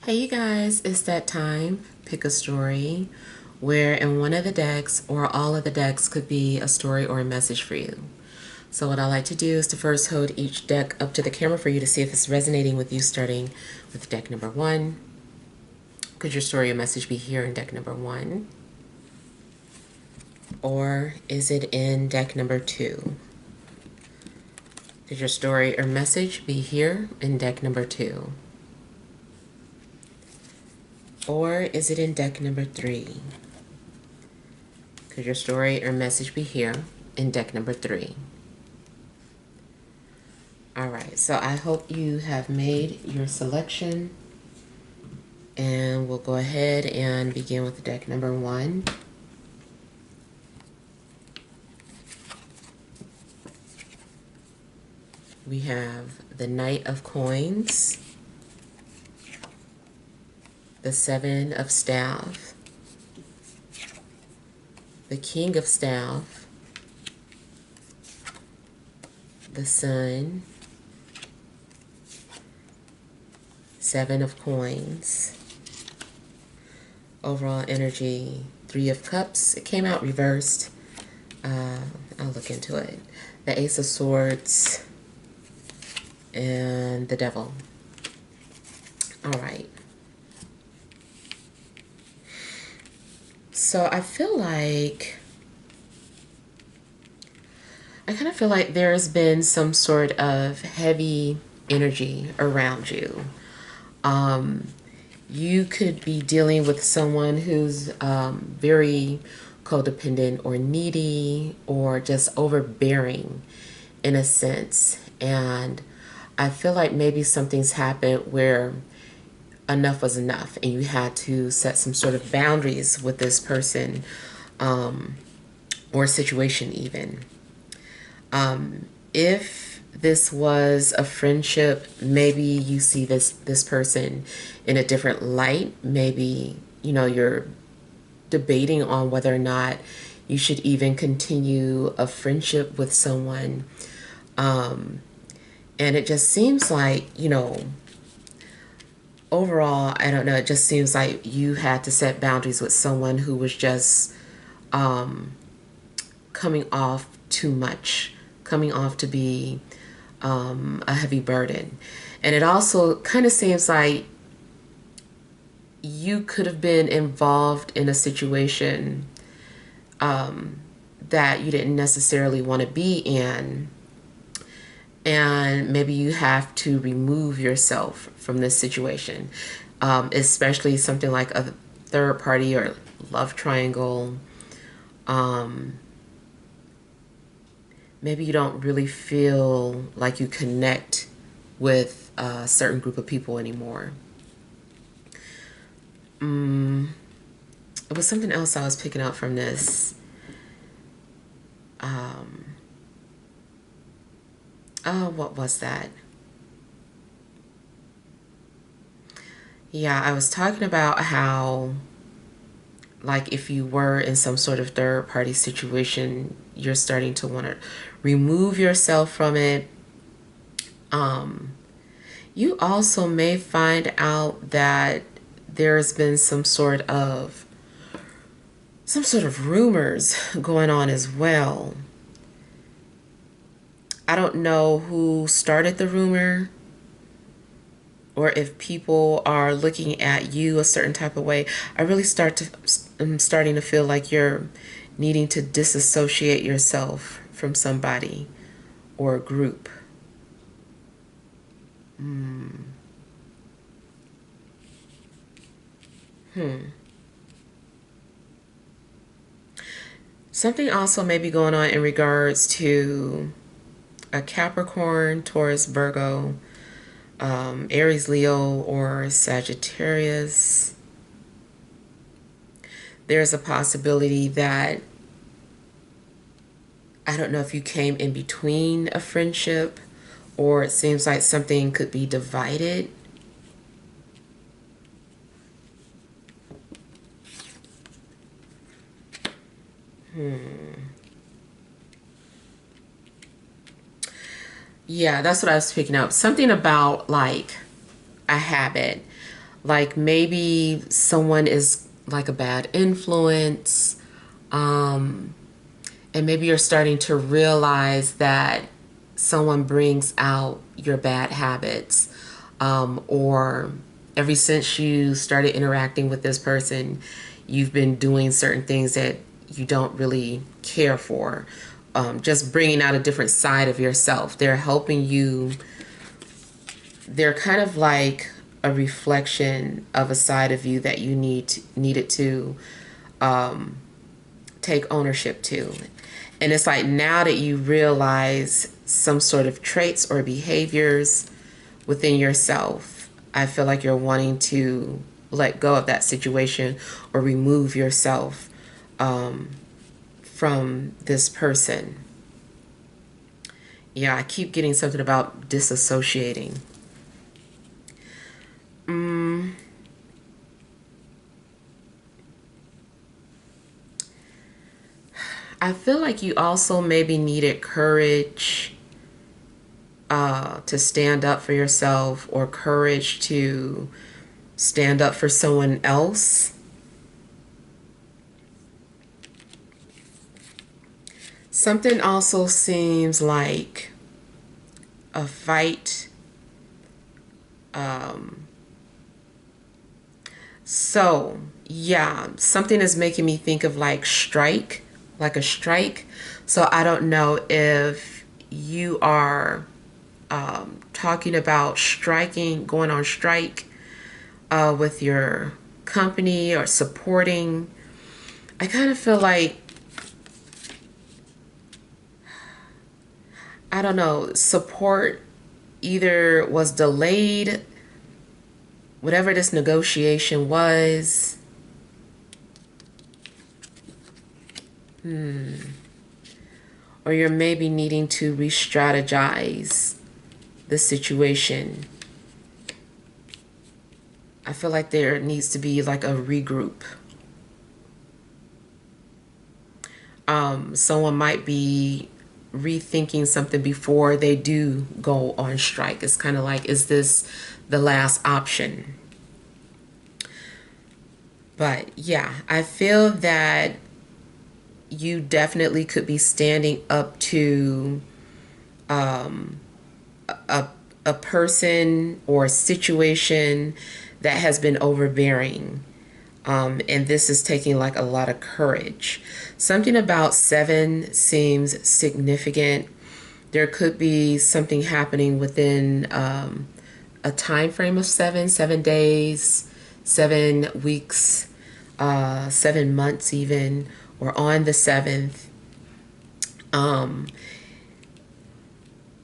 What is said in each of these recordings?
Hey you guys, it's that time. Pick a story where in one of the decks or all of the decks could be a story or a message for you. So what I like to do is to first hold each deck up to the camera for you to see if it's resonating with you, starting with deck number 1. Could your story or message be here in deck number 1? Or is it in deck number 2? Could your story or message be here in deck number 2? Or is it in deck number 3? Could your story or message be here in deck number 3? Alright, so I hope you have made your selection. And we'll go ahead and begin with deck number 1. We have the Knight of Coins, the Seven of Staff, the King of Staff, the Sun, Seven of Coins. Overall energy, Three of Cups. It came out reversed. I'll look into it. The Ace of Swords and the Devil. All right. So I kind of feel like there's been some sort of heavy energy around you. You could be dealing with someone who's very codependent or needy or just overbearing in a sense. And I feel like maybe something's happened where enough was enough and you had to set some sort of boundaries with this person or situation even. If this was a friendship, maybe you see this person in a different light. Maybe, you know, you're debating on whether or not you should even continue a friendship with someone. And it just seems like, you know, overall, I don't know, it just seems like you had to set boundaries with someone who was just coming off too much, coming off to be a heavy burden. And it also kind of seems like you could have been involved in a situation that you didn't necessarily want to be in. And maybe you have to remove yourself from this situation, especially something like a third party or love triangle. Maybe you don't really feel like you connect with a certain group of people anymore. It was something else I was picking up from this. Oh, what was that? Yeah, I was talking about how, like, if you were in some sort of third party situation, you're starting to want to remove yourself from it. You also may find out that there's been some sort of rumors going on as well. I don't know who started the rumor or if people are looking at you a certain type of way. I'm starting to feel like you're needing to disassociate yourself from somebody or a group. Something also may be going on in regards to a Capricorn, Taurus, Virgo, Aries, Leo, or Sagittarius. There's a possibility that, I don't know if you came in between a friendship or it seems like something could be divided. Yeah, that's what I was picking up. Something about like a habit. Like maybe someone is like a bad influence, and maybe you're starting to realize that someone brings out your bad habits, or ever since you started interacting with this person, you've been doing certain things that you don't really care for. Just bringing out a different side of yourself. They're helping you. They're kind of like a reflection of a side of you that you needed to take ownership to. And it's like now that you realize some sort of traits or behaviors within yourself, I feel like you're wanting to let go of that situation or remove yourself from this person. Yeah, I keep getting something about disassociating. I feel like you also maybe needed courage to stand up for yourself, or courage to stand up for someone else. Something also seems like a fight. So, yeah, something is making me think of like strike, like a strike. So, I don't know if you are talking about striking, going on strike with your company or supporting. I kind of feel like, I don't know, support either was delayed, whatever this negotiation was. Or you're maybe needing to re-strategize the situation. I feel like there needs to be like a regroup. Someone might be rethinking something before they do go on strike. It's kind of like, is this the last option? But yeah, I feel that you definitely could be standing up to a, a person or a situation that has been overbearing. And this is taking like a lot of courage. Something about 7 seems significant. There could be something happening within a time frame of 7 days, 7 weeks, 7 months even, or on the 7th.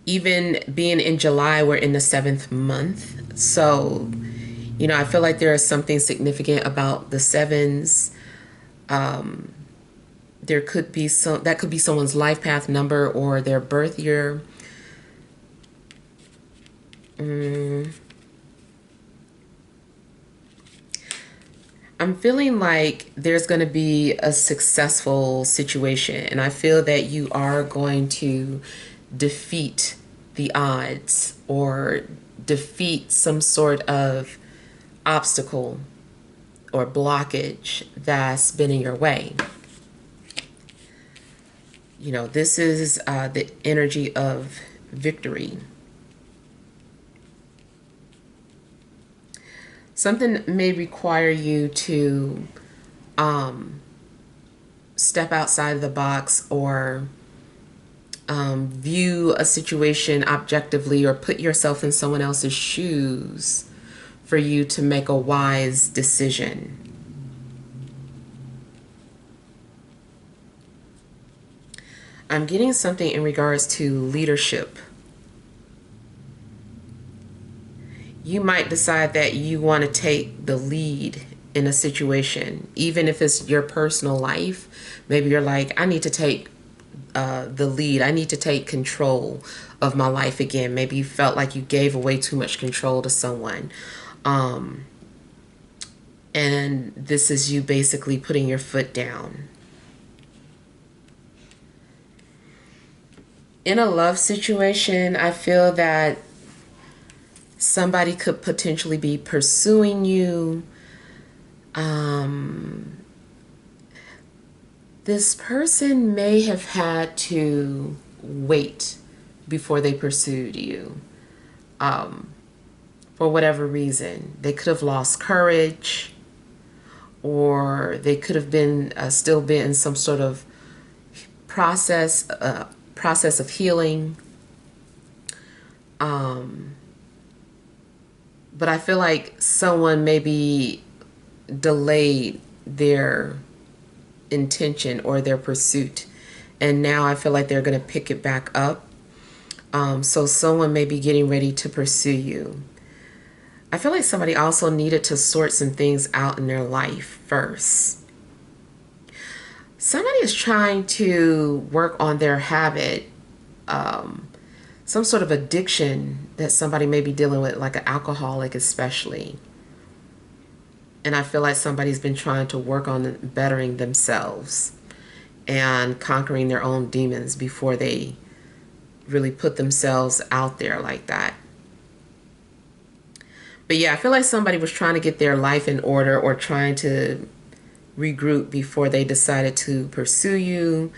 Even being in July, we're in the 7th month. So, you know, I feel like there is something significant about the 7s. There could be that could be someone's life path number or their birth year. I'm feeling like there's going to be a successful situation, and I feel that you are going to defeat the odds or defeat some sort of obstacle or blockage that's been in your way. You know, this is the energy of victory. Something may require you to step outside of the box, or view a situation objectively, or put yourself in someone else's shoes for you to make a wise decision. I'm getting something in regards to leadership. You might decide that you want to take the lead in a situation, even if it's your personal life. Maybe you're like, I need to take the lead. I need to take control of my life again. Maybe you felt like you gave away too much control to someone. And this is you basically putting your foot down. In a love situation, I feel that Somebody could potentially be pursuing you. This person may have had to wait before they pursued you, for whatever reason. They could have lost courage, or they could have been still been in some sort of process of healing. But I feel like someone maybe delayed their intention or their pursuit, and now I feel like they're going to pick it back up. So someone may be getting ready to pursue you. I feel like somebody also needed to sort some things out in their life first. Somebody is trying to work on their habit, some sort of addiction that somebody may be dealing with, like an alcoholic especially. And I feel like somebody's been trying to work on bettering themselves and conquering their own demons before they really put themselves out there like that. But yeah, I feel like somebody was trying to get their life in order or trying to regroup before they decided to pursue you.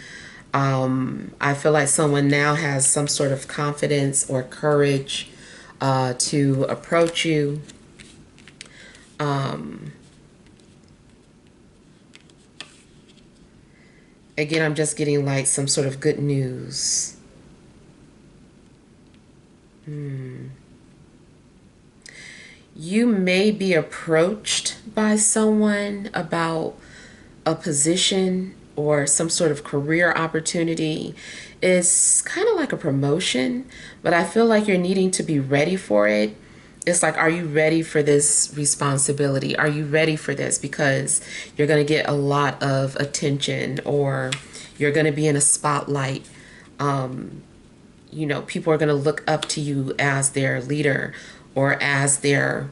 I feel like someone now has some sort of confidence or courage to approach you. Again, I'm just getting like some sort of good news. You may be approached by someone about a position or some sort of career opportunity. It's kind of like a promotion, but I feel like you're needing to be ready for it. It's like, are you ready for this responsibility? Are you ready for this? Because you're going to get a lot of attention, or you're going to be in a spotlight. People are going to look up to you as their leader or as their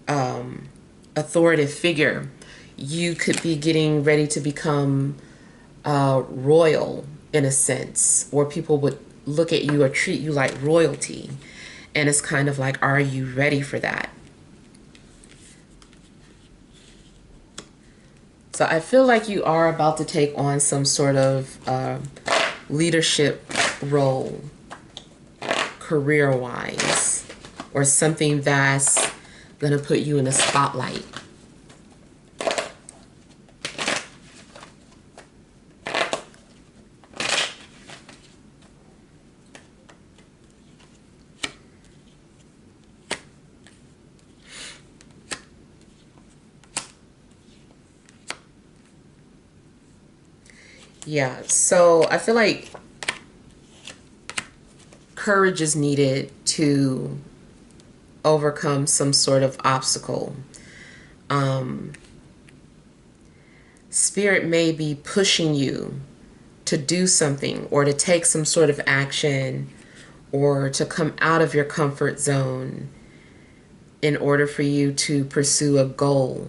authoritative figure. You could be getting ready to become royal in a sense, or people would look at you or treat you like royalty. And it's kind of like, are you ready for that? So I feel like you are about to take on some sort of leadership role, career-wise, or something that's going to put you in the spotlight. Yeah, so I feel like courage is needed to overcome some sort of obstacle. Spirit may be pushing you to do something or to take some sort of action or to come out of your comfort zone in order for you to pursue a goal.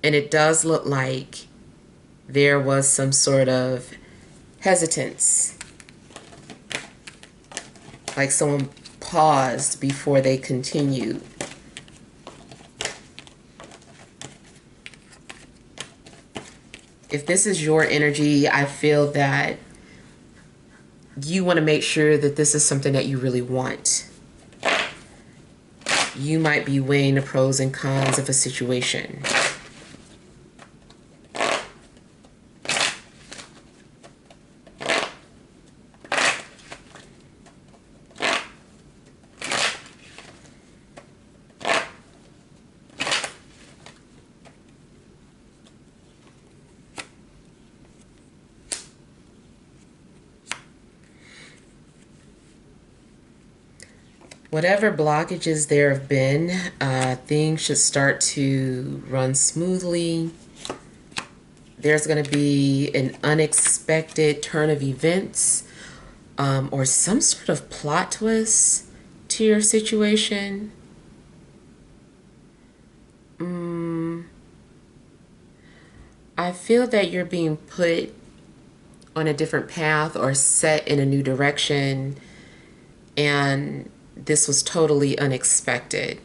And it does look like there was some sort of hesitance, like someone paused before they continued. If this is your energy, I feel that you want to make sure that this is something that you really want. You might be weighing the pros and cons of a situation. Whatever blockages there have been, things should start to run smoothly. There's going to be an unexpected turn of events, or some sort of plot twist to your situation. I feel that you're being put on a different path or set in a new direction. and this was totally unexpected.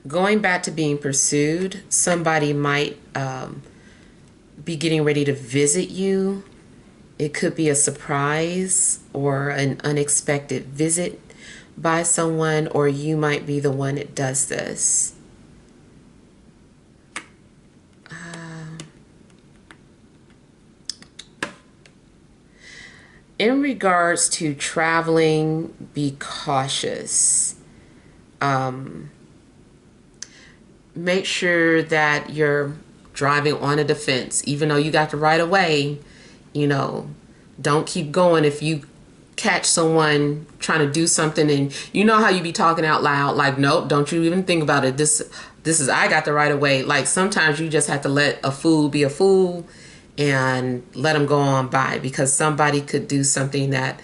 Going back to being pursued, somebody might be getting ready to visit you. It could be a surprise or an unexpected visit by someone, or you might be the one that does this. In regards to traveling, be cautious. Make sure that you're driving on a defense. Even though you got the right of way, you know, don't keep going if you catch someone trying to do something and you know how you be talking out loud, like, nope, don't you even think about it. This is, I got the right of way. Like, sometimes you just have to let a fool be a fool and let them go on by, because somebody could do something that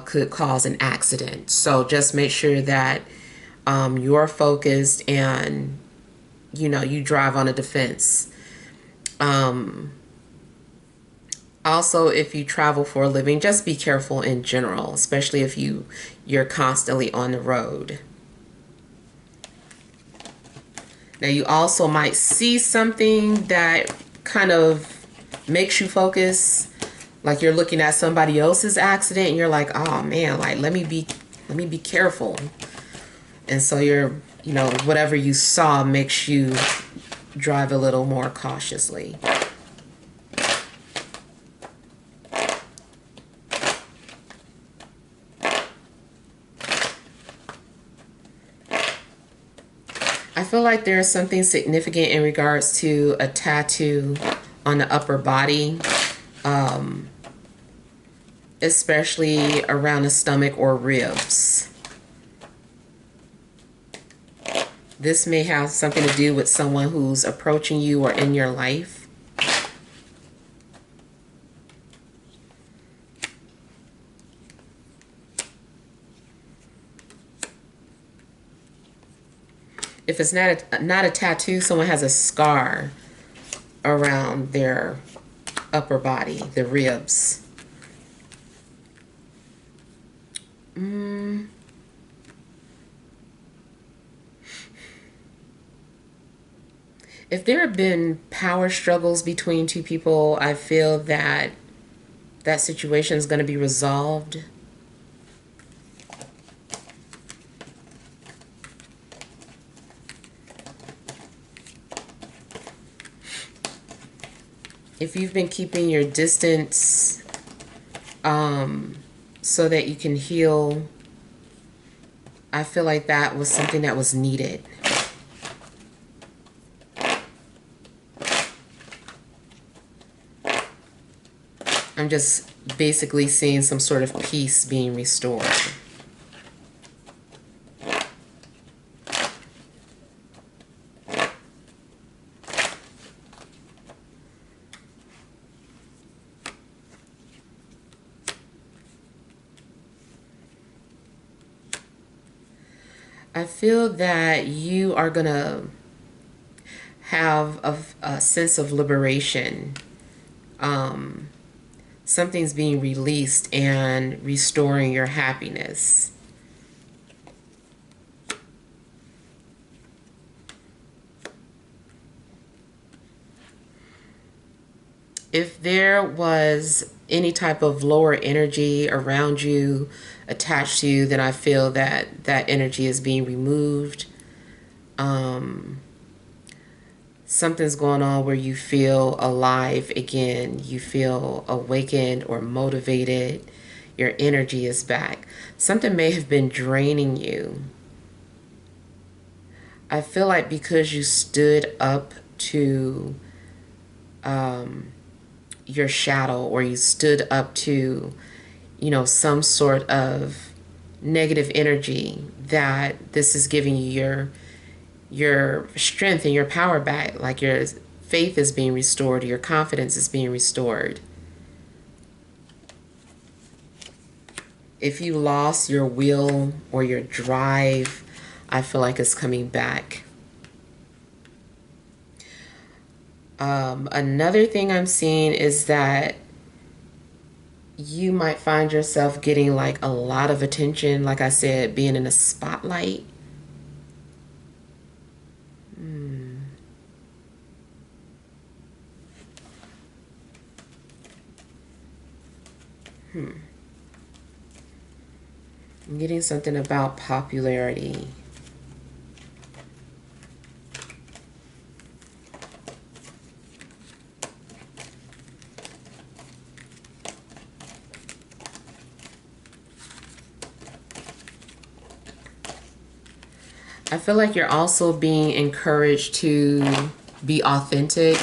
could cause an accident. So just make sure that you're focused and, you know, you drive on a defense. Also, if you travel for a living, just be careful in general, especially if you're constantly on the road. Now, you also might see something that kind of makes you focus, like you're looking at somebody else's accident and you're like, oh man, like let me be careful. And so you're, you know, whatever you saw makes you drive a little more cautiously. I feel like there's something significant in regards to a tattoo on the upper body, especially around the stomach or ribs. This may have something to do with someone who's approaching you or in your life. If it's not a tattoo, someone has a scar around their upper body, the ribs. If there have been power struggles between two people, I feel that that situation is going to be resolved. If you've been keeping your distance so that you can heal, I feel like that was something that was needed. I'm just basically seeing some sort of peace being restored. I feel that you are going to have a sense of liberation. Something's being released and restoring your happiness. If there was any type of lower energy around you, attached to you, then I feel that that energy is being removed. Something's going on where you feel alive again. You feel awakened or motivated. Your energy is back. Something may have been draining you. I feel like because you stood up to your shadow, or you stood up to, you know, some sort of negative energy, that this is giving you your strength and your power back. Like your faith is being restored, your confidence is being restored. If you lost your will or your drive, I feel like it's coming back. Another thing I'm seeing is that you might find yourself getting like a lot of attention, like I said, being in a spotlight. I'm getting something about popularity. I feel like you're also being encouraged to be authentic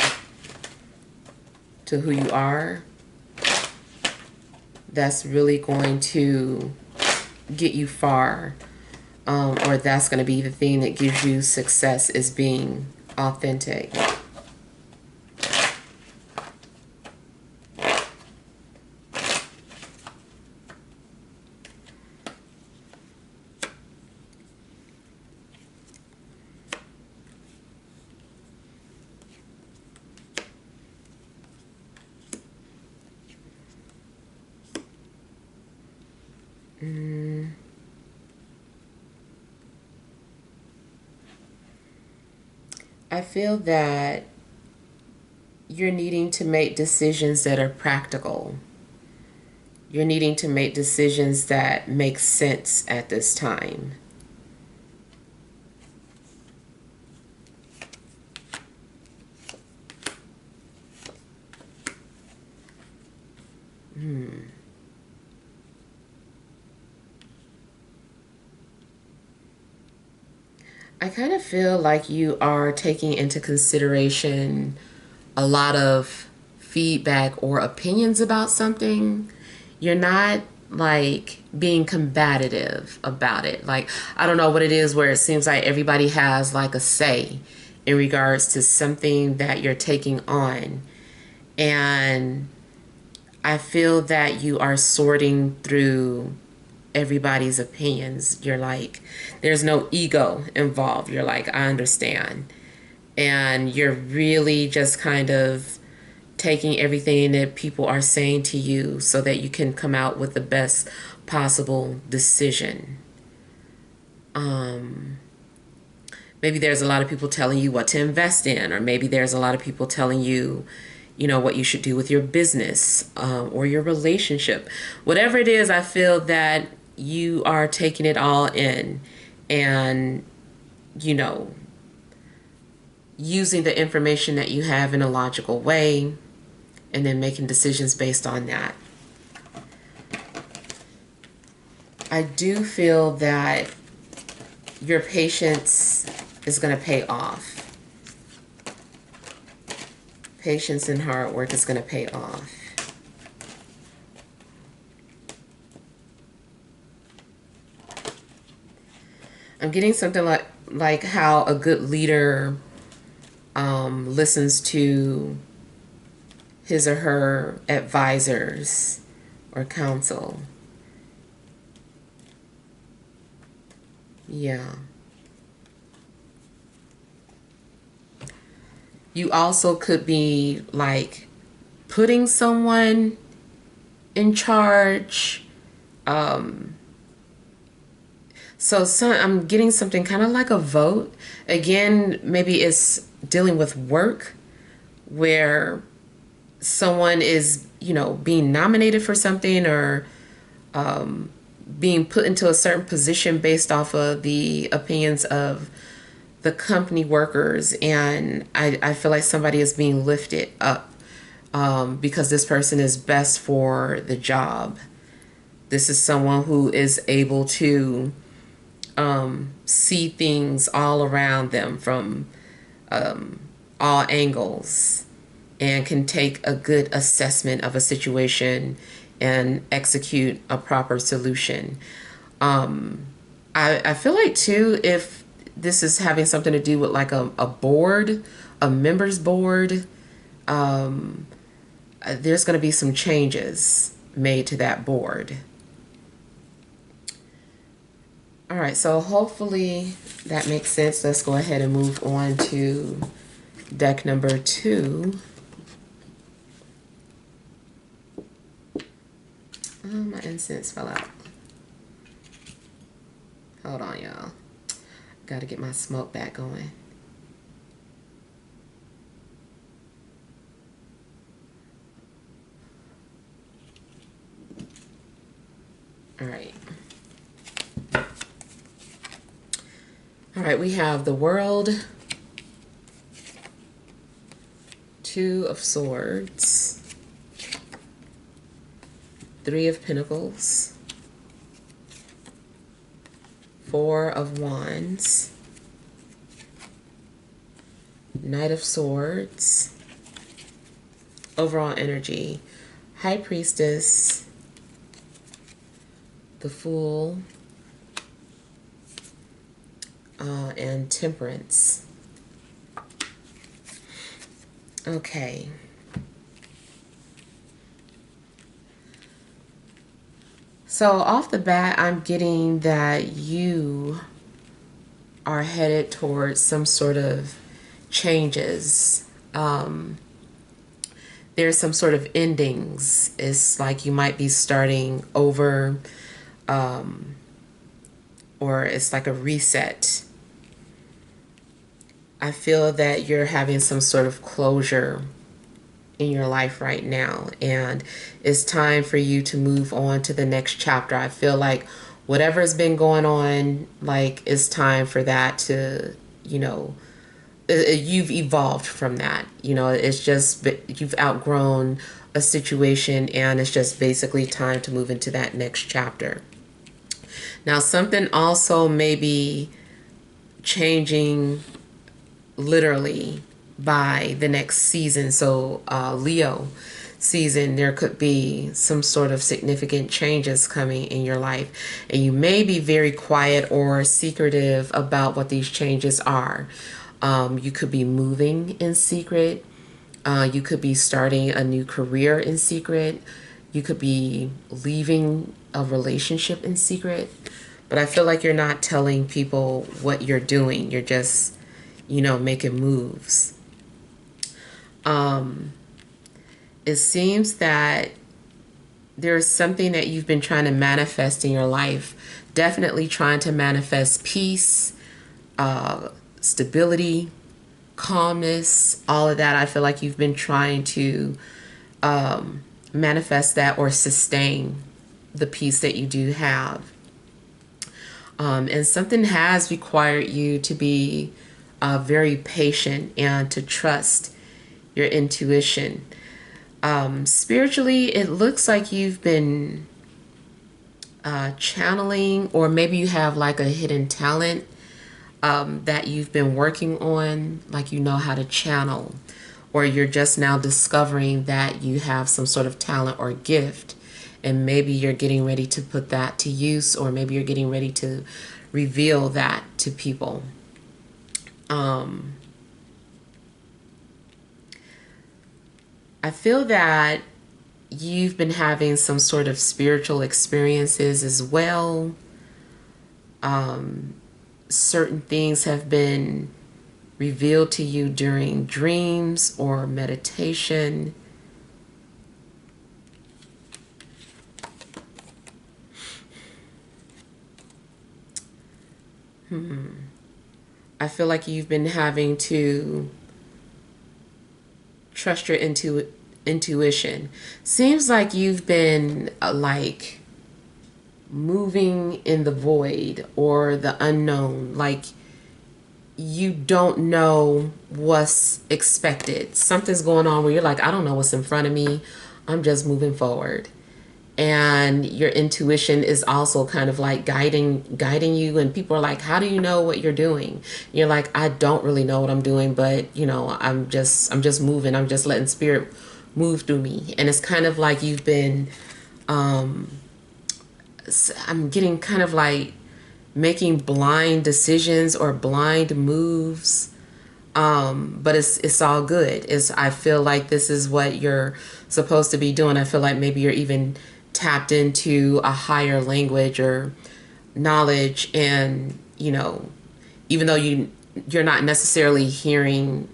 to who you are. That's really going to get you far, or that's going to be the thing that gives you success, is being authentic. I feel that you're needing to make decisions that are practical. You're needing to make decisions that make sense at this time. I kind of feel like you are taking into consideration a lot of feedback or opinions about something. You're not like being combative about it. Like, I don't know what it is where it seems like everybody has like a say in regards to something that you're taking on. And I feel that you are sorting through everybody's opinions. You're like, there's no ego involved. You're like, I understand. And you're really just kind of taking everything that people are saying to you so that you can come out with the best possible decision. Maybe there's a lot of people telling you what to invest in, or maybe there's a lot of people telling you, you know, what you should do with your business, or your relationship. Whatever it is, I feel that you are taking it all in and, you know, using the information that you have in a logical way and then making decisions based on that. I do feel that your patience is going to pay off. Patience and hard work is going to pay off. I'm getting something like how a good leader listens to his or her advisors or counsel. Yeah. You also could be like putting someone in charge. So I'm getting something kind of like a vote. Again, maybe it's dealing with work where someone is, you know, being nominated for something, or being put into a certain position based off of the opinions of the company workers. And I feel like somebody is being lifted up because this person is best for the job. This is someone who is able to see things all around them from all angles, and can take a good assessment of a situation and execute a proper solution. I feel like too, if this is having something to do with like a board, a members board, there's going to be some changes made to that board. All right, so hopefully that makes sense. Let's go ahead and move on to deck number 2. Oh, my incense fell out. Hold on, y'all. Got to get my smoke back going. All right. All right, we have the World, 2 of Swords, 3 of Pentacles, 4 of Wands, Knight of Swords, overall energy, High Priestess, the Fool, and Temperance. Okay. So off the bat, I'm getting that you are headed towards some sort of changes. There's some sort of endings. It's like you might be starting over, or it's like a reset. I feel that you're having some sort of closure in your life right now, and it's time for you to move on to the next chapter. I feel like whatever's been going on, like, it's time for that to, you've evolved from that. It's just, you've outgrown a situation, and it's just basically time to move into that next chapter. Now, something also may be changing literally by the next season. So Leo season, there could be some sort of significant changes coming in your life, and you may be very quiet or secretive about what these changes are. You could be moving in secret. You could be starting a new career in secret. You could be leaving a relationship in secret. But I feel like you're not telling people what you're doing. You're just, making moves. It seems that there's something that you've been trying to manifest in your life. Definitely trying to manifest peace, stability, calmness, all of that. I feel like you've been trying to manifest that or sustain the peace that you do have. And something has required you to be very patient and to trust your intuition. Spiritually, it looks like you've been channeling, or maybe you have like a hidden talent that you've been working on, like you know how to channel, or you're just now discovering that you have some sort of talent or gift, and maybe you're getting ready to put that to use, or maybe you're getting ready to reveal that to people. I feel that you've been having some sort of spiritual experiences as well. Certain things have been revealed to you during dreams or meditation. I feel like you've been having to trust your intuition. Seems like you've been like moving in the void or the unknown. Like you don't know what's expected. Something's going on where you're like, I don't know what's in front of me. I'm just moving forward. And your intuition is also kind of like guiding you, and people are like, how do you know what you're doing? You're like, I don't really know what I'm doing, but I'm just moving. I'm just letting spirit move through me. And it's kind of like you've been I'm getting kind of like making blind decisions or blind moves. But it's all good. I feel like this is what you're supposed to be doing. I feel like maybe you're even tapped into a higher language or knowledge, and even though you're not necessarily hearing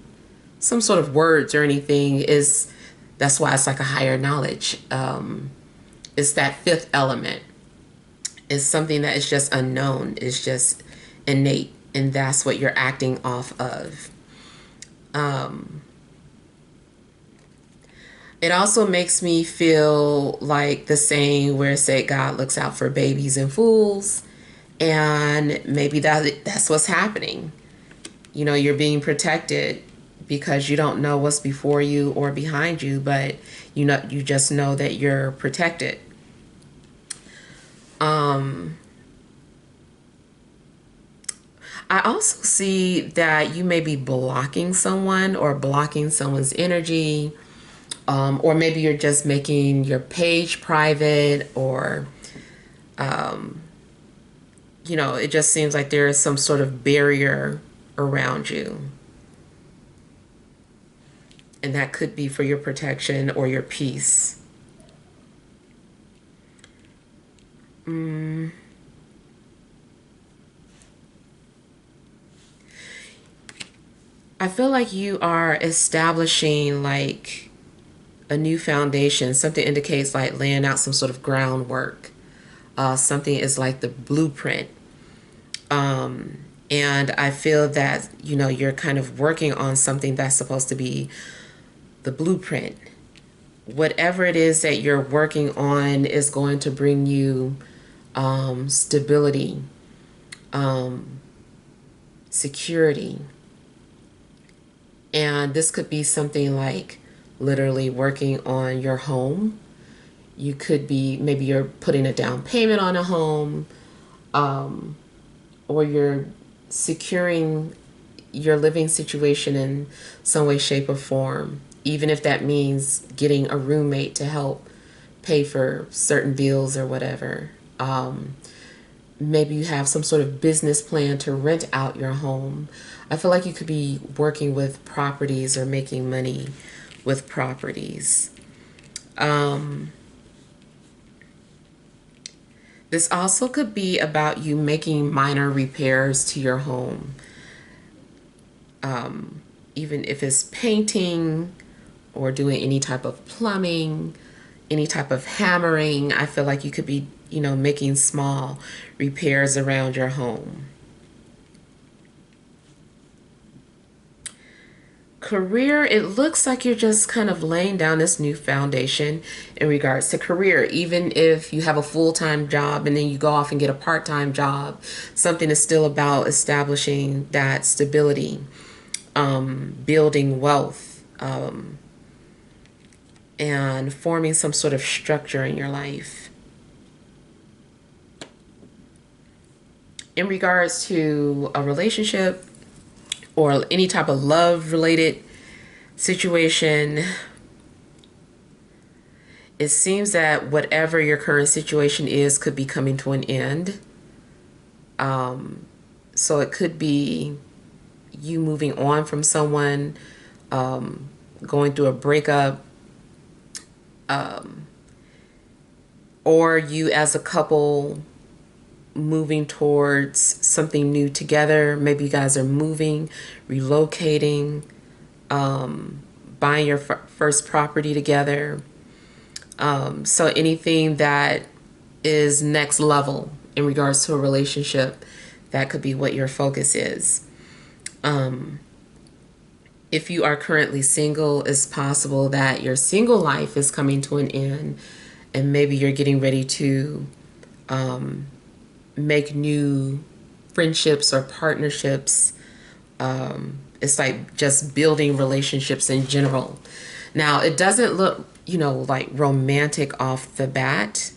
some sort of words or anything. Is That's why it's like a higher knowledge. It's that fifth element. It's something that is just unknown. It's just innate, and that's what you're acting off of. It also makes me feel like the saying where it said God looks out for babies and fools, and maybe that's what's happening. You're being protected because you don't know what's before you or behind you, but you just know that you're protected. I also see that you may be blocking someone or blocking someone's energy, or maybe you're just making your page private, or it just seems like there is some sort of barrier around you. And that could be for your protection or your peace. I feel like you are establishing like a new foundation. Something indicates like laying out some sort of groundwork. Something is like the blueprint. And I feel that, you're kind of working on something that's supposed to be the blueprint. Whatever it is that you're working on is going to bring you stability, security. And this could be something like literally working on your home. You could be, maybe you're putting a down payment on a home, or you're securing your living situation in some way, shape, or form, even if that means getting a roommate to help pay for certain bills or whatever. Maybe you have some sort of business plan to rent out your home. I feel like you could be working with properties or making money with properties. This also could be about you making minor repairs to your home. Even if it's painting or doing any type of plumbing, any type of hammering, I feel like you could be, making small repairs around your home. Career, it looks like you're just kind of laying down this new foundation in regards to career. Even if you have a full-time job and then you go off and get a part-time job, something is still about establishing that stability, building wealth, and forming some sort of structure in your life. In regards to a relationship or any type of love related situation, it seems that whatever your current situation is could be coming to an end. So it could be you moving on from someone, going through a breakup, or you as a couple moving towards something new together. Maybe you guys are moving, relocating, buying your first property together. So anything that is next level in regards to a relationship, that could be what your focus is. If you are currently single, it's possible that your single life is coming to an end, and maybe you're getting ready to make new friendships or partnerships. It's like just building relationships in general. Now, it doesn't look, like romantic off the bat.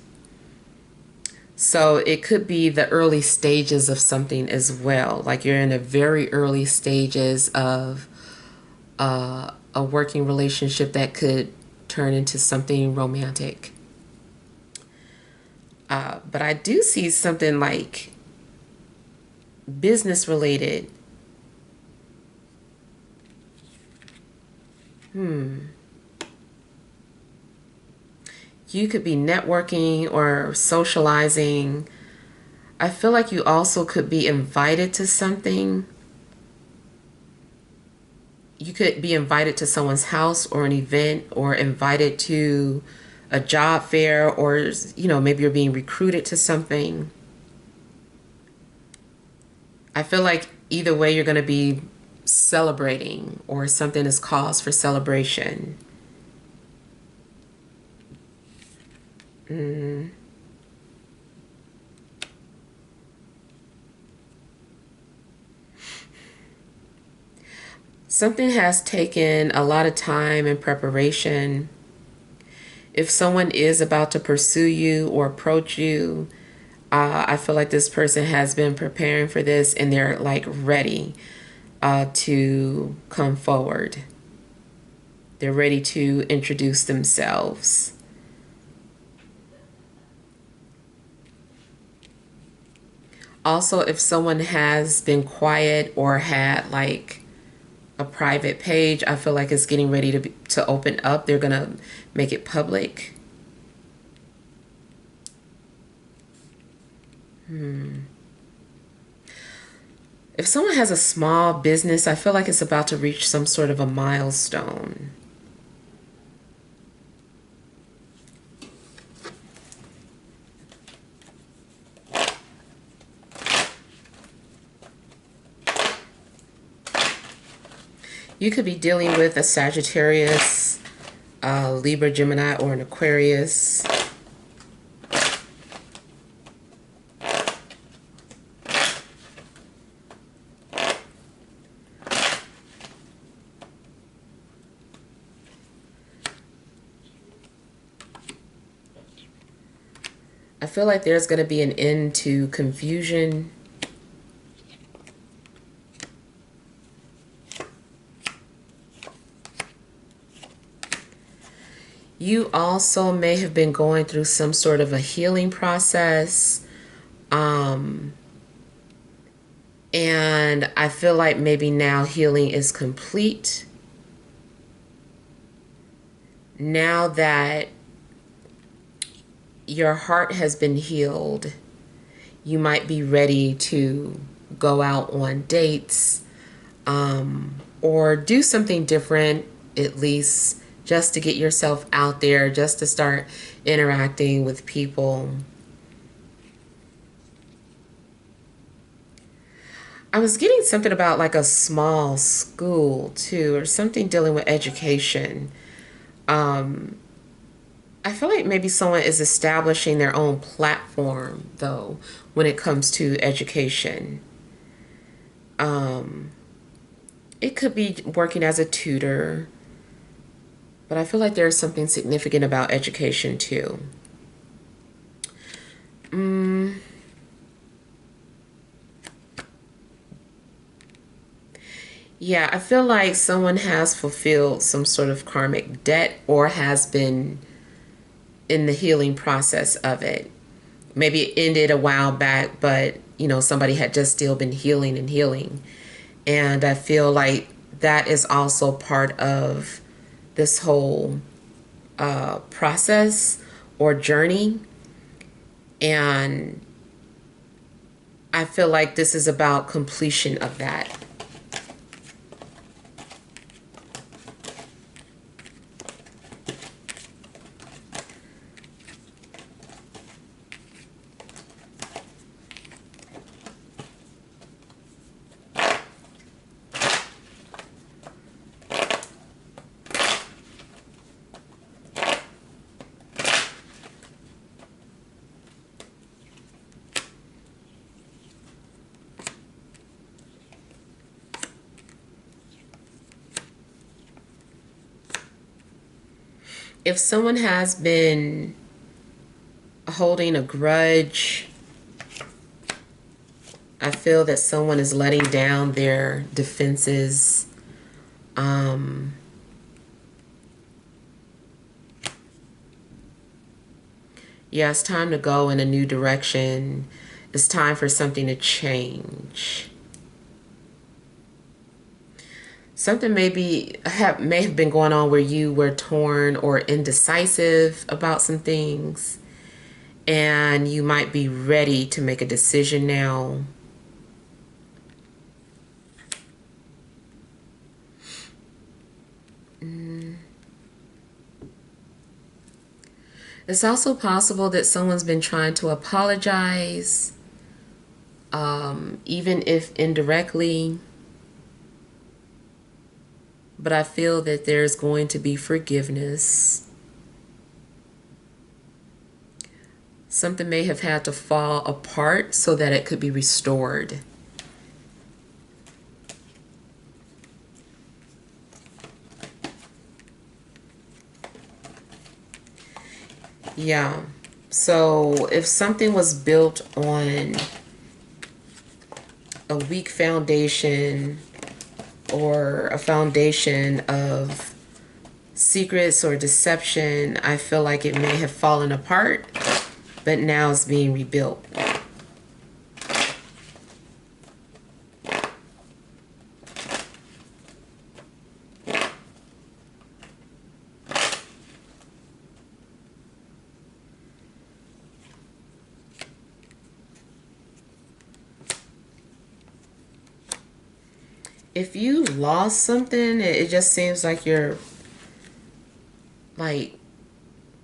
So it could be the early stages of something as well. Like you're in the very early stages of a working relationship that could turn into something romantic. But I do see something like business related. You could be networking or socializing. I feel like you also could be invited to something. you could be invited to someone's house or an event, or invited to a job fair, or maybe you're being recruited to something. I feel like either way you're going to be celebrating, or something is cause for celebration. Something has taken a lot of time and preparation. If someone is about to pursue you or approach you, I feel like this person has been preparing for this, and they're like ready to come forward. They're ready to introduce themselves. Also, if someone has been quiet or had like a private page, I feel like it's getting ready to open up. They're going to make it public. If someone has a small business, I feel like it's about to reach some sort of a milestone. You could be dealing with a Sagittarius, Libra, Gemini, or an Aquarius. I feel like there's going to be an end to confusion. You also may have been going through some sort of a healing process. And I feel like maybe now healing is complete. Now that your heart has been healed, you might be ready to go out on dates, or do something different, at least just to get yourself out there, just to start interacting with people. I was getting something about like a small school too, or something dealing with education. I feel like maybe someone is establishing their own platform, though, when it comes to education. It could be working as a tutor, but I feel like there's something significant about education, too. Yeah, I feel like someone has fulfilled some sort of karmic debt, or has been in the healing process of it. Maybe it ended a while back, but somebody had just still been healing and healing. And I feel like that is also part of this whole process or journey. And I feel like this is about completion of that. If someone has been holding a grudge, I feel that someone is letting down their defenses. Yeah, it's time to go in a new direction. It's time for something to change. Something may have been going on where you were torn or indecisive about some things, and you might be ready to make a decision now. It's also possible that someone's been trying to apologize, even if indirectly. But I feel that there's going to be forgiveness. Something may have had to fall apart so that it could be restored. Yeah. So if something was built on a weak foundation or a foundation of secrets or deception, I feel like it may have fallen apart, but now it's being rebuilt. If you lost something, it just seems like you're like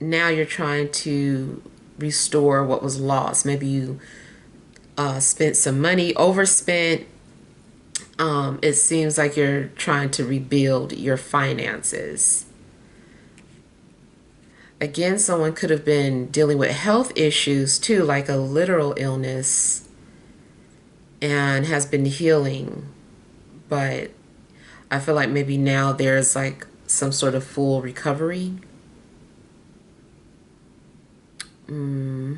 now you're trying to restore what was lost. Maybe you spent some money, overspent. It seems like you're trying to rebuild your finances. Again, someone could have been dealing with health issues too, like a literal illness, and has been healing. But I feel like maybe now there's like some sort of full recovery. I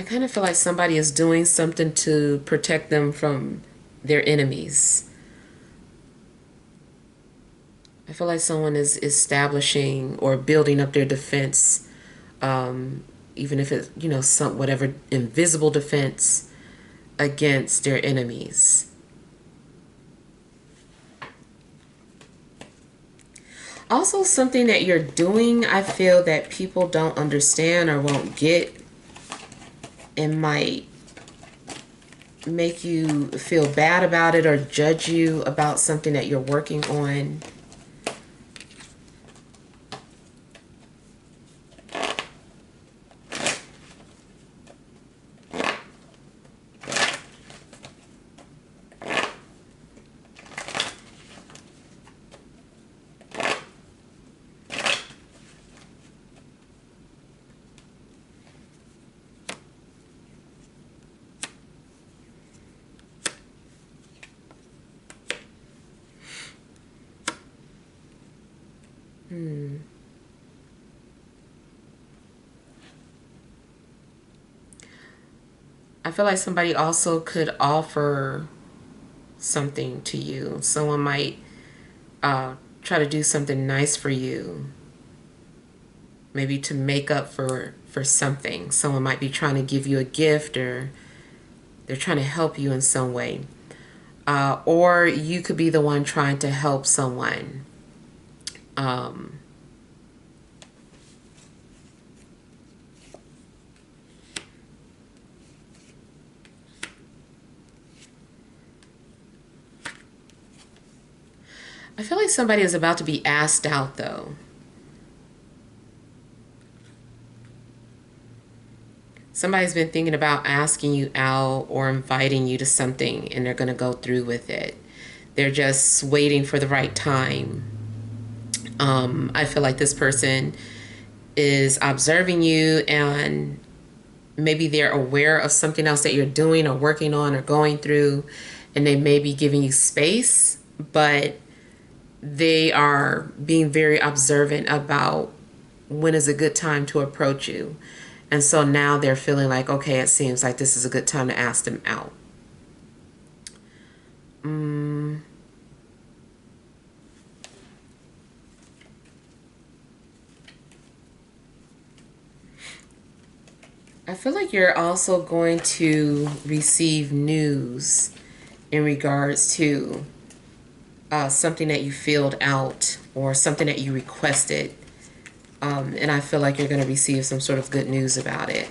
kind of feel like somebody is doing something to protect them from their enemies. I feel like someone is establishing or building up their defense, even if it's, some whatever invisible defense against their enemies. Also, something that you're doing, I feel that people don't understand or won't get, and might make you feel bad about it or judge you about something that you're working on. I feel like somebody also could offer something to you. Someone might try to do something nice for you, maybe to make up for something. Someone might be trying to give you a gift, or they're trying to help you in some way. Or you could be the one trying to help someone. I feel like somebody is about to be asked out, though. Somebody's been thinking about asking you out or inviting you to something, and they're going to go through with it. They're just waiting for the right time. I feel like this person is observing you, and maybe they're aware of something else that you're doing or working on or going through, and they may be giving you space, but they are being very observant about when is a good time to approach you. And so now they're feeling like, okay, it seems like this is a good time to ask them out. I feel like you're also going to receive news in regards to something that you filled out or something that you requested. And I feel like you're going to receive some sort of good news about it.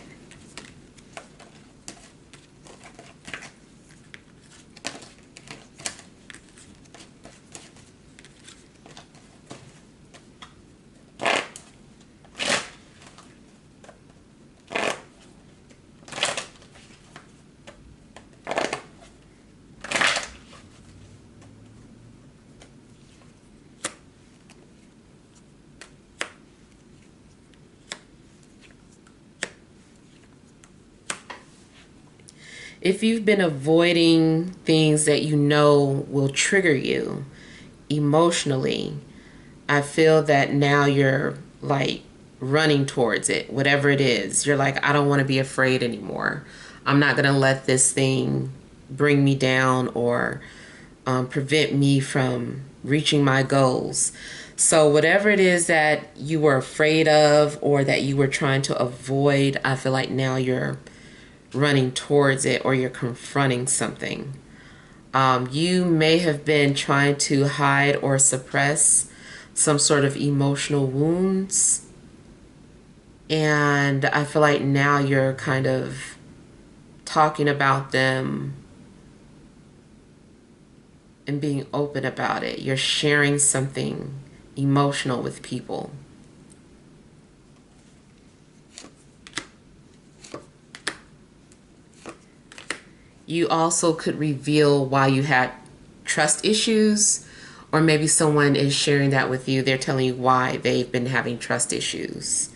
If you've been avoiding things that you know will trigger you emotionally, I feel that now you're like running towards it, whatever it is. You're like, I don't want to be afraid anymore. I'm not going to let this thing bring me down or prevent me from reaching my goals. So, whatever it is that you were afraid of or that you were trying to avoid, I feel like now you're running towards it or you're confronting something. You may have been trying to hide or suppress some sort of emotional wounds. And I feel like now you're kind of talking about them and being open about it. You're sharing something emotional with people. You also could reveal why you had trust issues, or maybe someone is sharing that with you. They're telling you why they've been having trust issues.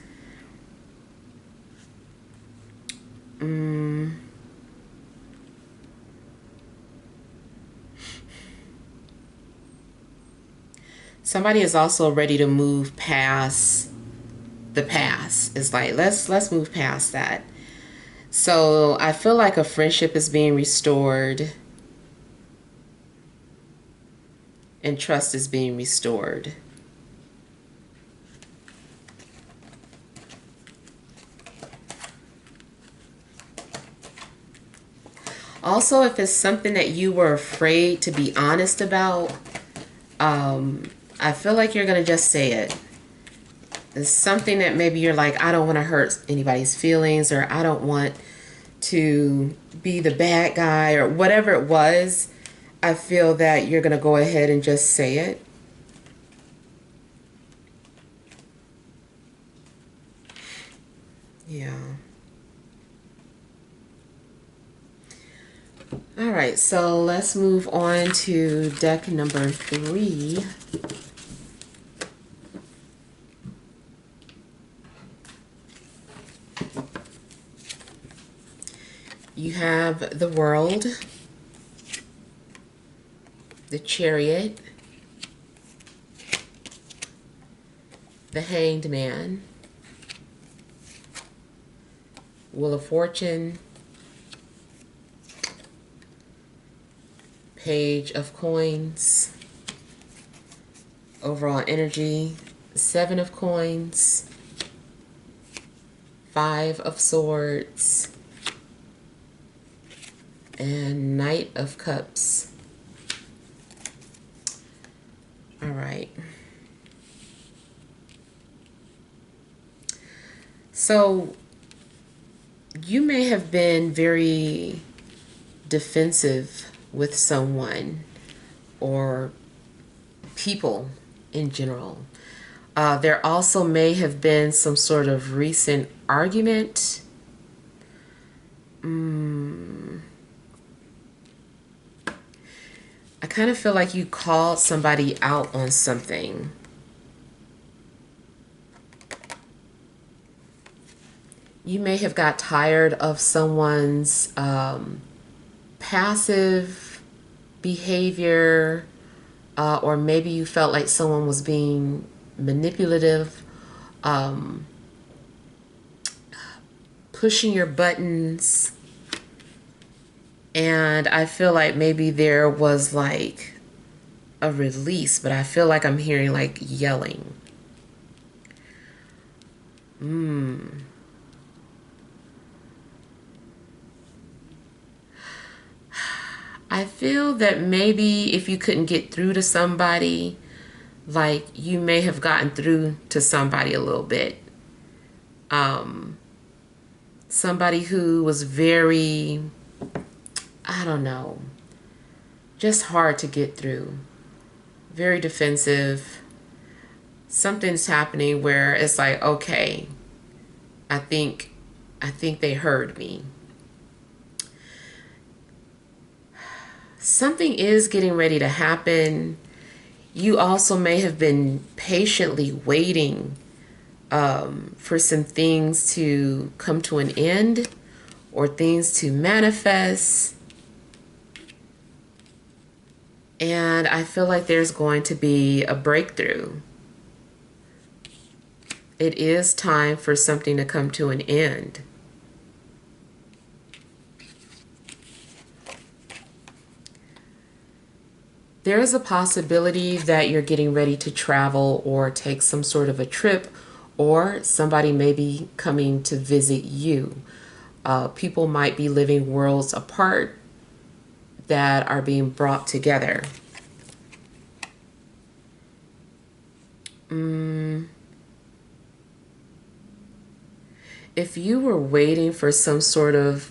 Somebody is also ready to move past the past. It's like let's move past that. So I feel like a friendship is being restored and trust is being restored. Also, if it's something that you were afraid to be honest about, I feel like you're going to just say it. It's something that maybe you're like, I don't want to hurt anybody's feelings, or I don't want to be the bad guy, or whatever it was. I feel that you're going to go ahead and just say it. Yeah. All right, so let's move on to deck number 3. You have the World, the Chariot, the Hanged Man, Wheel of Fortune, Page of Coins, overall energy, 7 of Coins, 5 of Swords, and Knight of Cups. All right. So you may have been very defensive with someone or people in general. There also may have been some sort of recent argument. I kind of feel like you called somebody out on something. You may have got tired of someone's passive behavior, or maybe you felt like someone was being manipulative, pushing your buttons. And I feel like maybe there was like a release, but I feel like I'm hearing like yelling. I feel that maybe if you couldn't get through to somebody, like you may have gotten through to somebody a little bit. Somebody who was very, I don't know, just hard to get through, very defensive. Something's happening where it's like, okay, I think they heard me. Something is getting ready to happen. You also may have been patiently waiting for some things to come to an end, or things to manifest. And I feel like there's going to be a breakthrough. It is time for something to come to an end. There is a possibility that you're getting ready to travel or take some sort of a trip, or somebody may be coming to visit you. People might be living worlds apart that are being brought together. If you were waiting for some sort of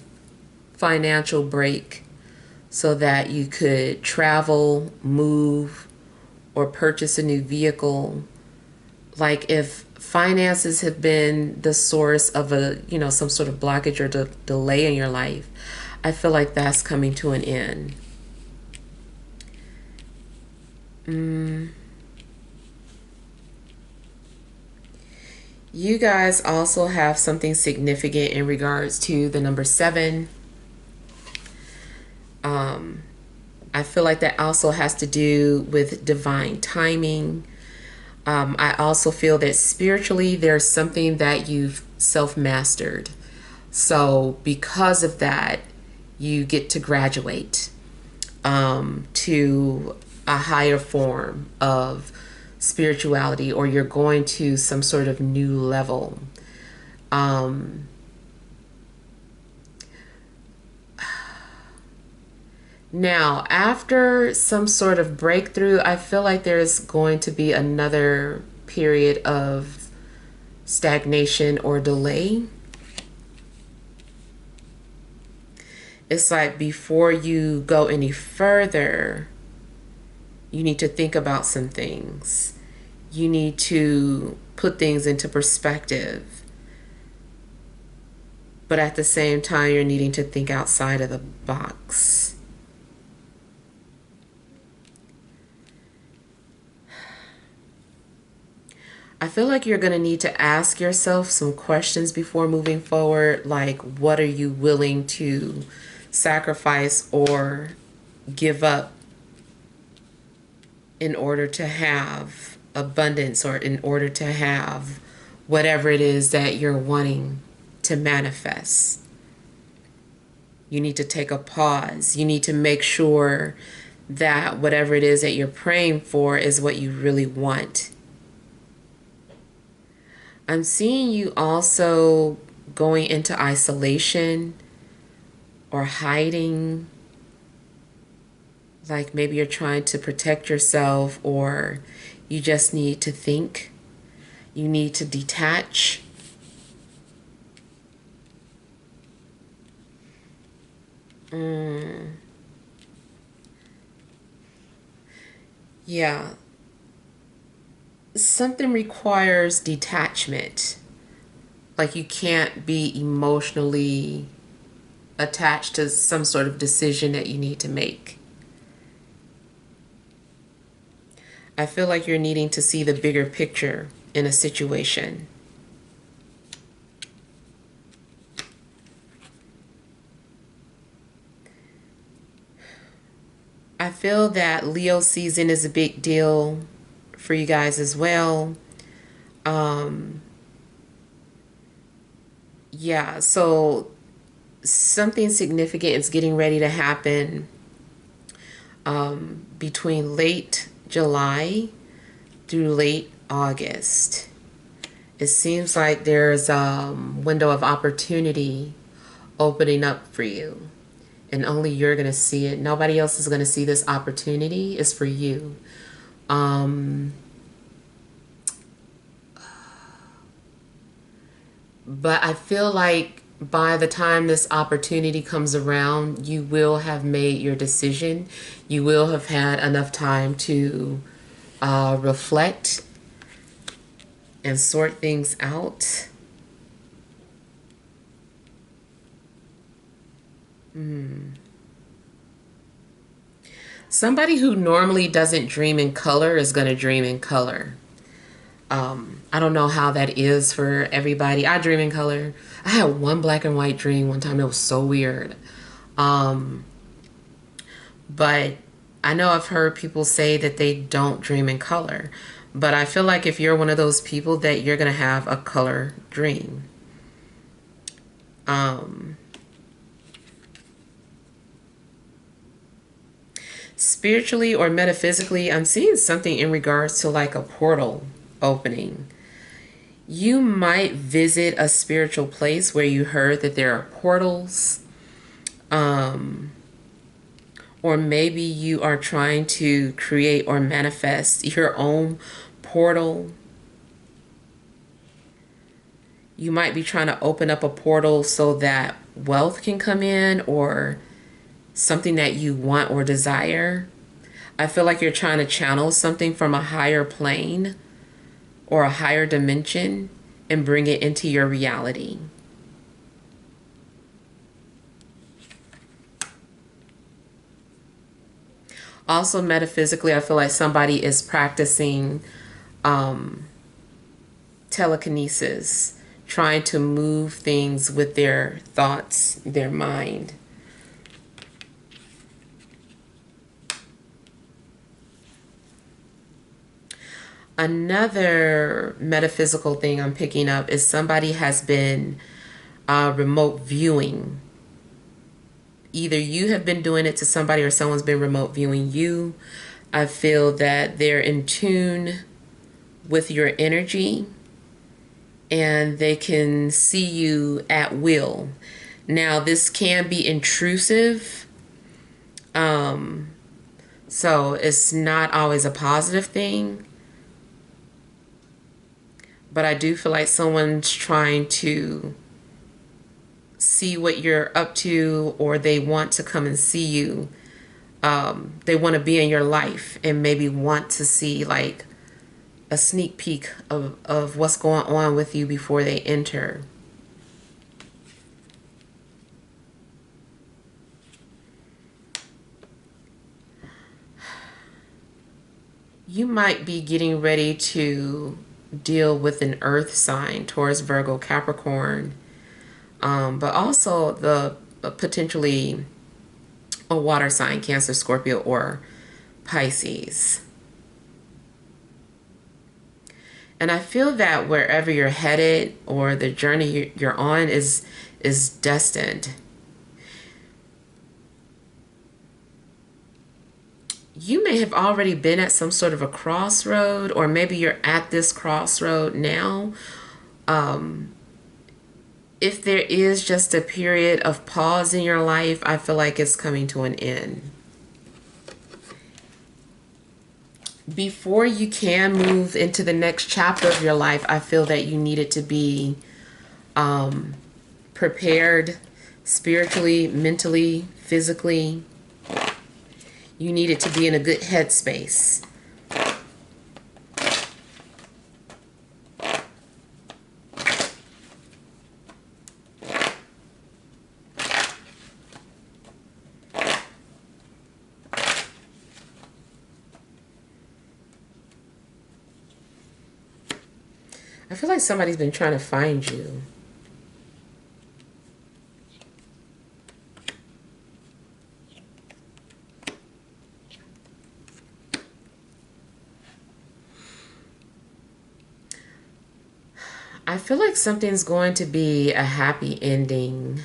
financial break so that you could travel, move, or purchase a new vehicle, like if finances have been the source of some sort of blockage or delay in your life, I feel like that's coming to an end. You guys also have something significant in regards to the number 7. I feel like that also has to do with divine timing. I also feel that spiritually there's something that you've self-mastered. So because of that, you get to graduate to a higher form of spirituality, or you're going to some sort of new level. Now, after some sort of breakthrough, I feel like there's going to be another period of stagnation or delay. It's like before you go any further, you need to think about some things. You need to put things into perspective. But at the same time, you're needing to think outside of the box. I feel like you're going to need to ask yourself some questions before moving forward, like what are you willing to sacrifice or give up in order to have abundance, or in order to have whatever it is that you're wanting to manifest. You need to take a pause. You need to make sure that whatever it is that you're praying for is what you really want. I'm seeing you also going into isolation or hiding. Like maybe you're trying to protect yourself, or you just need to think. You need to detach. Yeah. Something requires detachment. Like you can't be emotionally attached to some sort of decision that you need to make. I feel like you're needing to see the bigger picture in a situation. I feel that Leo season is a big deal for you guys as well. Yeah, so something significant is getting ready to happen between late July through late August. It seems like there's a window of opportunity opening up for you, and only you're going to see it. Nobody else is going to see this opportunity. It's for you. But I feel like by the time this opportunity comes around, you will have made your decision. You will have had enough time to reflect and sort things out. Somebody who normally doesn't dream in color is going to dream in color. I don't know how that is for everybody. I dream in color. I had one black and white dream one time. It was so weird. Um, but I know I've heard people say that they don't dream in color. But I feel like if you're one of those people, that you're going to have a color dream. Um, Spiritually or metaphysically, I'm seeing something in regards to like a portal opening. You might visit a spiritual place where you heard that there are portals. Um, or maybe you are trying to create or manifest your own portal. You might be trying to open up a portal so that wealth can come in, or something that you want or desire. I feel like you're trying to channel something from a higher plane or a higher dimension and bring it into your reality. Also, metaphysically, I feel like somebody is practicing um, telekinesis, trying to move things with their thoughts, their mind. Another metaphysical thing I'm picking up is somebody has been remote viewing. Either you have been doing it to somebody or someone's been remote viewing you. I feel that they're in tune with your energy and they can see you at will. Now, this can be intrusive, so it's not always a positive thing. But I do feel like someone's trying to see what you're up to, or they want to come and see you. They want to be in your life and maybe want to see like a sneak peek of what's going on with you before they enter. You might be getting ready to deal with an earth sign, Taurus, Virgo, Capricorn, but also the potentially a water sign, Cancer, Scorpio, or Pisces. And I feel that wherever you're headed or the journey you're on is destined. You may have already been at some sort of a crossroad, or maybe you're at this crossroad now. If there is just a period of pause in your life, I feel like it's coming to an end. Before you can move into the next chapter of your life, I feel that you needed to be prepared spiritually, mentally, physically. You needed to be in a good headspace. I feel like somebody's been trying to find you. I feel like something's going to be a happy ending.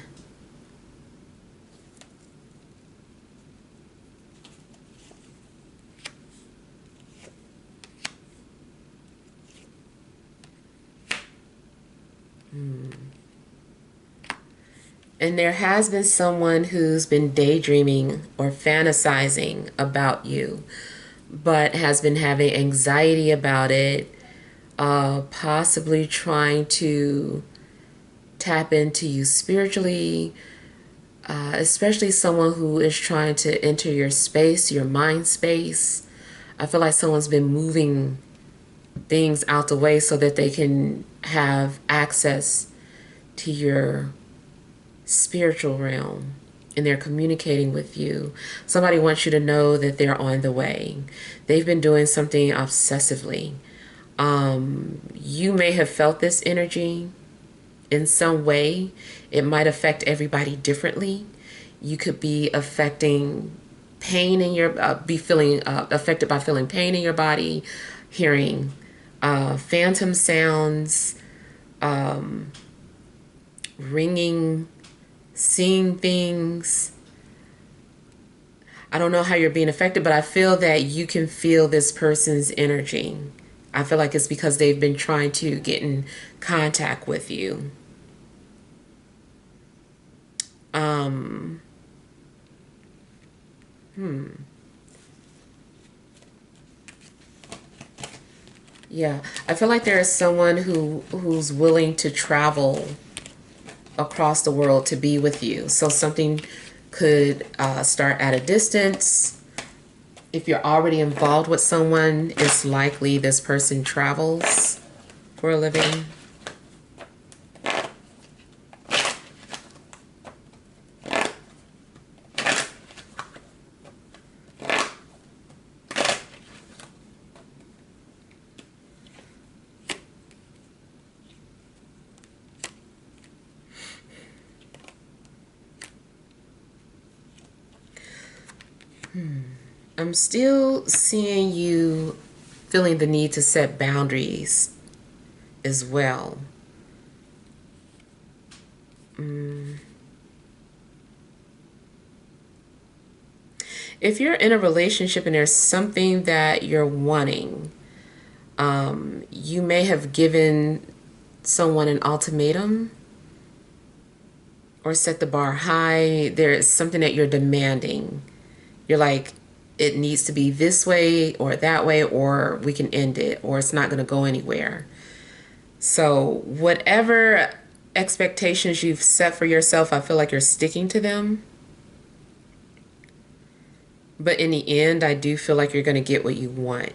And there has been someone who's been daydreaming or fantasizing about you, but has been having anxiety about it, possibly trying to tap into you spiritually, especially someone who is trying to enter your space, your mind space. I feel like someone's been moving things out the way so that they can have access to your spiritual realm, and they're communicating with you. Somebody wants you to know that they're on the way. They've been doing something obsessively. You may have felt this energy in some way. It might affect everybody differently. You could be affecting pain in your, be feeling affected by feeling pain in your body, hearing phantom sounds, ringing, seeing things. I don't know how you're being affected, but I feel that you can feel this person's energy. I feel like it's because they've been trying to get in contact with you. Um, yeah, I feel like there is someone who's willing to travel across the world to be with you. So something could start at a distance. If you're already involved with someone, it's likely this person travels for a living. I'm still seeing you feeling the need to set boundaries as well. If you're in a relationship and there's something that you're wanting, you may have given someone an ultimatum or set the bar high. There is something that you're demanding. You're like, it needs to be this way or that way, or we can end it, or it's not going to go anywhere. So whatever expectations you've set for yourself, I feel like you're sticking to them. But in the end, I do feel like you're going to get what you want.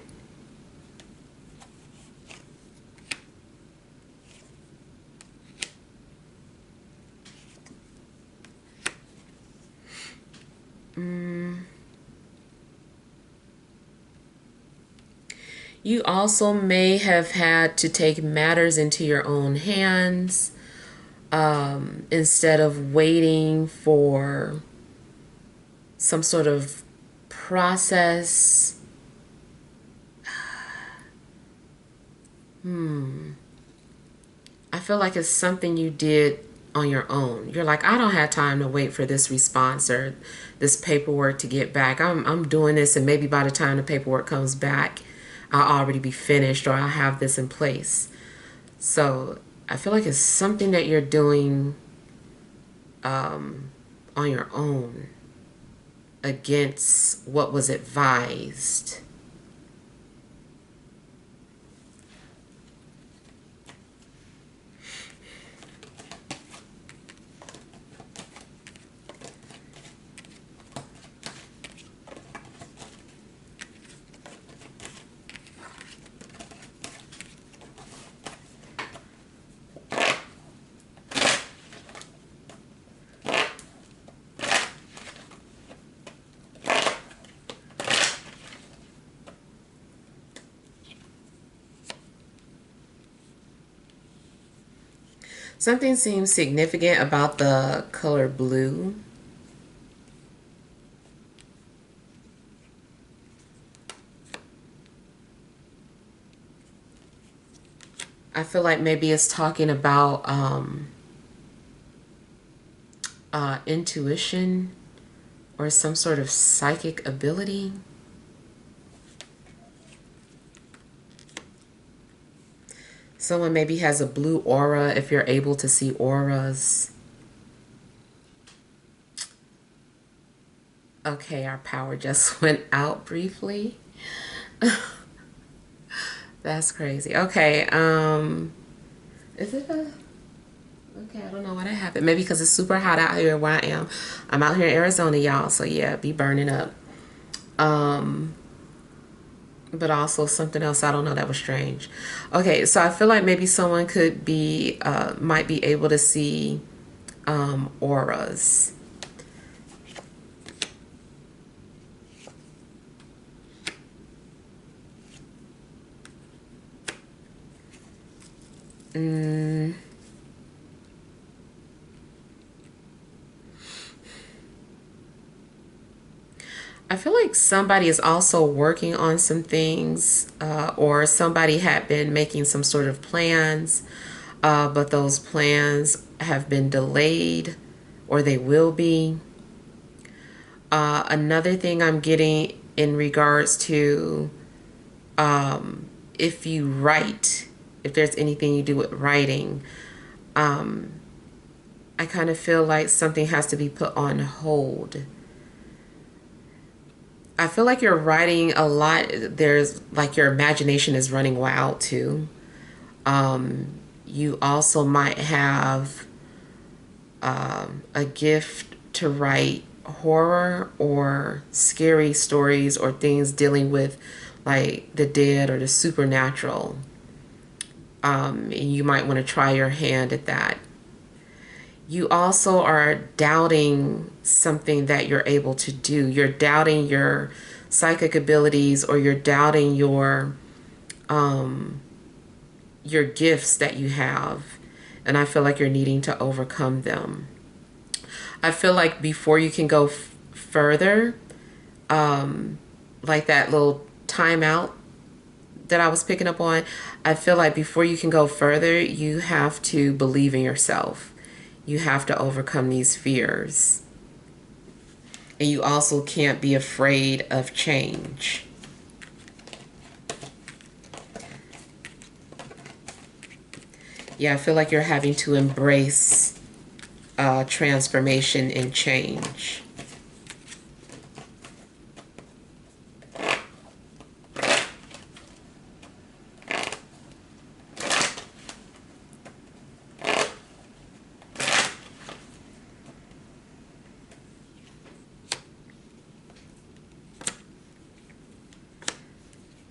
You also may have had to take matters into your own hands, instead of waiting for some sort of process. I feel like it's something you did on your own. You're like, I don't have time to wait for this response or this paperwork to get back. I'm doing this, and maybe by the time the paperwork comes back, I'll already be finished, or I'll have this in place. So I feel like it's something that you're doing on your own against what was advised. Something seems significant about the color blue. I feel like maybe it's talking about intuition or some sort of psychic ability. Someone maybe has a blue aura, if you're able to see auras. Okay, our power just went out briefly. That's crazy. Okay, is it a... Okay, I don't know why that happened. Maybe because it's super hot out here where I am. I'm out here in Arizona, y'all, so yeah, be burning up. But also something else, I don't know, that was strange. Okay, so I feel like maybe someone could be, might be able to see auras. Mm, I feel like somebody is also working on some things, or somebody had been making some sort of plans, but those plans have been delayed, or they will be. Another thing I'm getting in regards to, if you write, if there's anything you do with writing, I kind of feel like something has to be put on hold. I feel like you're writing a lot. There's like your imagination is running wild too. You also might have a gift to write horror or scary stories or things dealing with like the dead or the supernatural. And you might want to try your hand at that. You also are doubting something that you're able to do. You're doubting your psychic abilities, or you're doubting your gifts that you have. And I feel like you're needing to overcome them. I feel like before you can go further, like that little timeout that I was picking up on, I feel like before you can go further, you have to believe in yourself. You have to overcome these fears. And you also can't be afraid of change. Yeah, I feel like you're having to embrace transformation and change.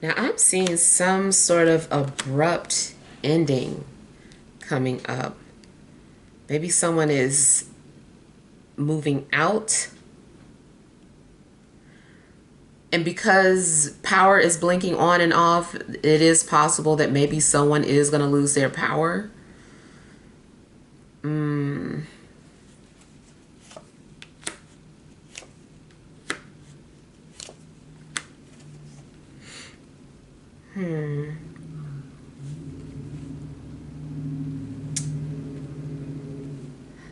Now I'm seeing some sort of abrupt ending coming up. Maybe someone is moving out. And because power is blinking on and off, it is possible that maybe someone is going to lose their power.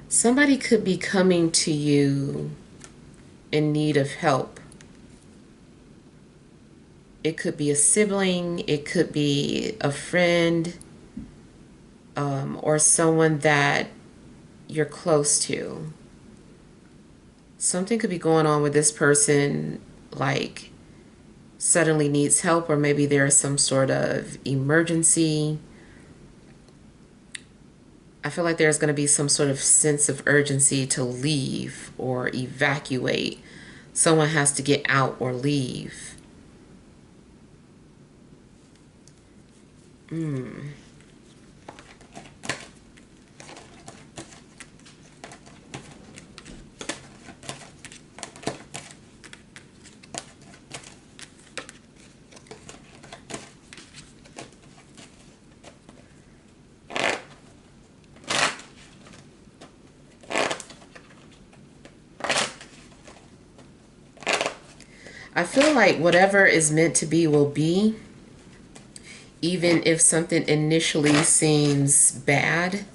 Somebody could be coming to you in need of help. It could be a sibling, it could be a friend, or someone that you're close to. Something could be going on with this person, like suddenly needs help, or maybe there's some sort of emergency. I feel like there's going to be some sort of sense of urgency to leave or evacuate. Someone has to get out or leave. I feel like whatever is meant to be will be, even if something initially seems bad.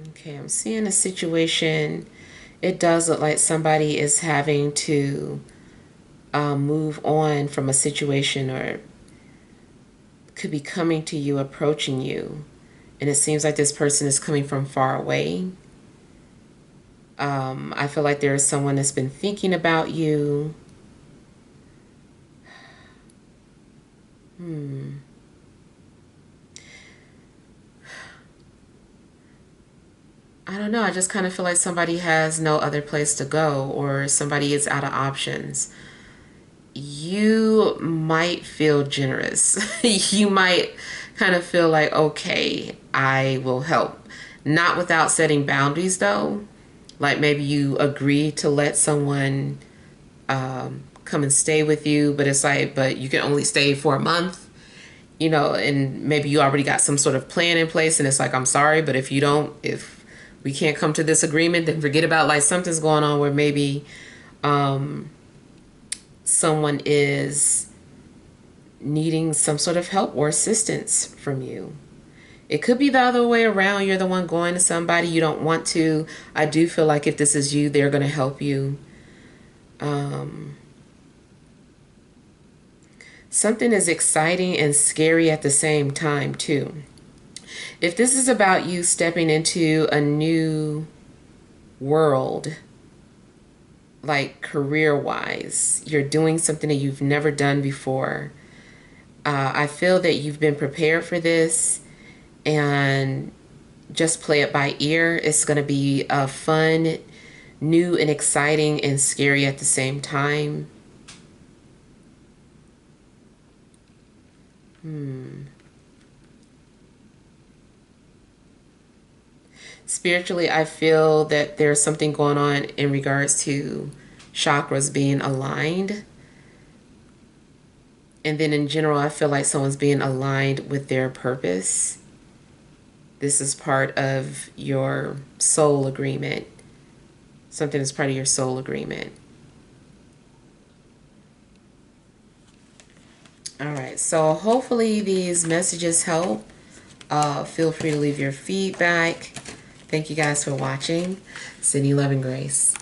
Okay, I'm seeing a situation. It does look like somebody is having to move on from a situation, or could be coming to you, approaching you. And it seems like this person is coming from far away. I feel like there is someone that's been thinking about you. I don't know. I just kind of feel like somebody has no other place to go, or somebody is out of options. You might feel generous. You might kind of feel like, okay, I will help. Not without setting boundaries, though. Like maybe you agree to let someone come and stay with you, but it's like, but you can only stay for a month, you know, and maybe you already got some sort of plan in place, and it's like, I'm sorry, but if we can't come to this agreement, then forget about, like, something's going on where maybe someone is needing some sort of help or assistance from you. It could be the other way around. You're the one going to somebody you don't want to. I do feel like if this is you, they're going to help you. Something is exciting and scary at the same time, too. If this is about you stepping into a new world, like career-wise, you're doing something that you've never done before. I feel that you've been prepared for this, and just play it by ear. It's going to be fun, new and exciting and scary at the same time. Spiritually, I feel that there's something going on in regards to chakras being aligned. And then in general, I feel like someone's being aligned with their purpose. This is part of your soul agreement. Something is part of your soul agreement. All right, so hopefully these messages help. Feel free to leave your feedback. Thank you guys for watching. Sending love and grace.